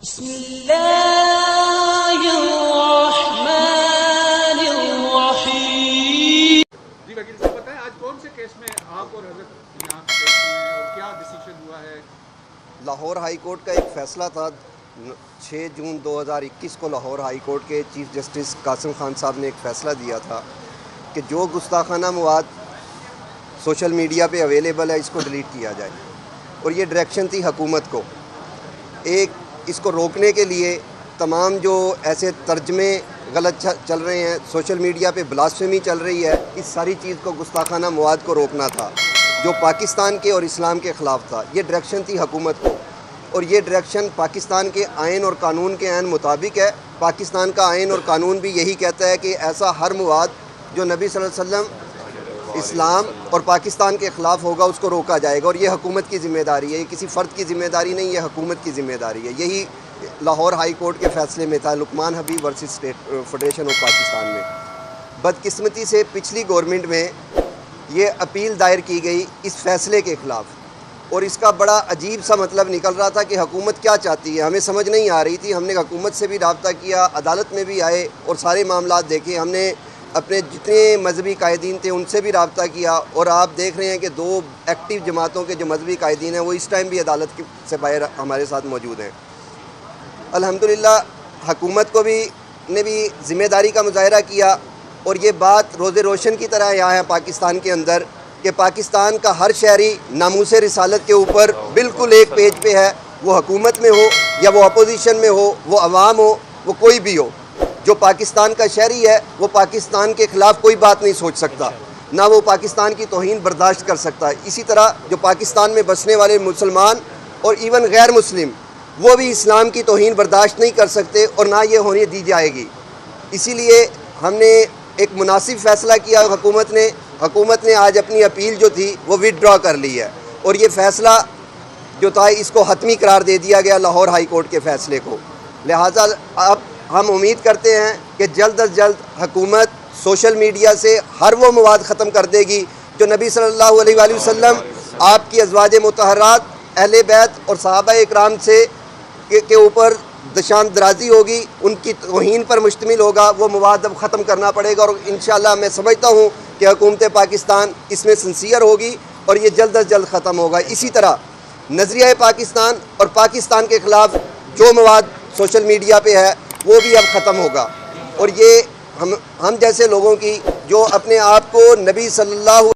बिस्मिल्लाहिर्रहमानिर्रहीम। जी वकील साहब बताएं, आज कौन से केस में आप और हजरत यहाँ पेश हुए हैं और क्या डिसीजन हुआ है? लाहौर हाई कोर्ट का एक फ़ैसला था 6 जून 2021 को लाहौर हाई कोर्ट के चीफ जस्टिस कासिम खान साहब ने एक फ़ैसला दिया था कि जो गुस्ताखाना मवाद सोशल मीडिया पे अवेलेबल है इसको डिलीट किया जाए। और ये डायरेक्शन थी हुकूमत को, एक इसको रोकने के लिए तमाम जो ऐसे तर्जमे गलत चल रहे हैं, सोशल मीडिया पे ब्लास्फेमी चल रही है, इस सारी चीज़ को गुस्ताखाना मवाद को रोकना था जो पाकिस्तान के और इस्लाम के ख़िलाफ़ था। ये डायरेक्शन थी हुकूमत को और ये डायरेक्शन पाकिस्तान के आइन और कानून के आइन मुताबिक है। पाकिस्तान का आइन और कानून भी यही कहता है कि ऐसा हर मवाद जो नबी सल्लल्लाहु अलैहि वसल्लम, इस्लाम और पाकिस्तान के ख़िलाफ़ होगा उसको रोका जाएगा। और ये हुकूमत की ज़िम्मेदारी है, ये किसी फ़र्द की ज़िम्मेदारी नहीं, ये हुकूमत की ज़िम्मेदारी है। यही लाहौर हाई कोर्ट के फ़ैसले में था, Luqman Habib versus state federation of Pakistan में। बदकिस्मती से पिछली गवर्नमेंट में ये अपील दायर की गई इस फ़ैसले के ख़िलाफ़ और इसका बड़ा अजीब सा मतलब निकल रहा था कि हुकूमत क्या चाहती है, हमें समझ नहीं आ रही थी। हमने हुकूमत से भी रब्ता किया, अदालत में भी आए और सारे मामलात देखे। हमने अपने जितने मजहबी कायदीन थे उनसे भी रब्ता किया और आप देख रहे हैं कि 2 एक्टिव जमातों के जो मजहबी कायदीन हैं वो इस टाइम भी अदालत से बाहर हमारे साथ मौजूद हैं। अल्हम्दुलिल्लाह हुकूमत को भी ने भी ज़िम्मेदारी का मुजाहरा किया और ये बात रोज़े रोशन की तरह यहाँ है पाकिस्तान के अंदर कि पाकिस्तान का हर शहरी नामूस रिसालत के ऊपर बिल्कुल एक पेज पे है, वो हुकूमत में हो या वो अपोजिशन में हो, वो अवाम हो, वो कोई भी हो। जो पाकिस्तान का शहरी है वो पाकिस्तान के ख़िलाफ़ कोई बात नहीं सोच सकता, ना वो पाकिस्तान की तौहीन बर्दाश्त कर सकता है। इसी तरह जो पाकिस्तान में बसने वाले मुसलमान और इवन गैर मुस्लिम वो भी इस्लाम की तौहीन बर्दाश्त नहीं कर सकते और ना ये होने दी जाएगी। इसीलिए हमने एक मुनासिब फ़ैसला किया। हुकूमत ने आज अपनी अपील जो थी वो विदड्रॉ कर ली है और ये फ़ैसला जो था इसको हतमी करार दे दिया गया लाहौर हाई कोर्ट के फ़ैसले को। लिहाजा अब हम उम्मीद करते हैं कि जल्द अज जल्द हुकूमत सोशल मीडिया से हर वो मवाद ख़त्म कर देगी जो नबी सल्लल्लाहु अलैहि वसल्लम, आपकी अज़वाज मुतहरात, अहले बैत और सहाबा इकराम से के ऊपर दशान दराजी होगी, उनकी तौहीन पर मुश्तमिल होगा। वो मवाद अब ख़त्म करना पड़ेगा और इंशाअल्लाह मैं समझता हूँ कि हुकूमत पाकिस्तान इसमें सिंसियर होगी और ये जल्द अज जल्द ख़त्म होगा। इसी तरह नज़रिया पाकिस्तान और पाकिस्तान के ख़िलाफ़ जो मवाद सोशल मीडिया पे है वो भी अब ख़त्म होगा। और ये हम जैसे लोगों की जो अपने आप को नबी सल्लल्लाहु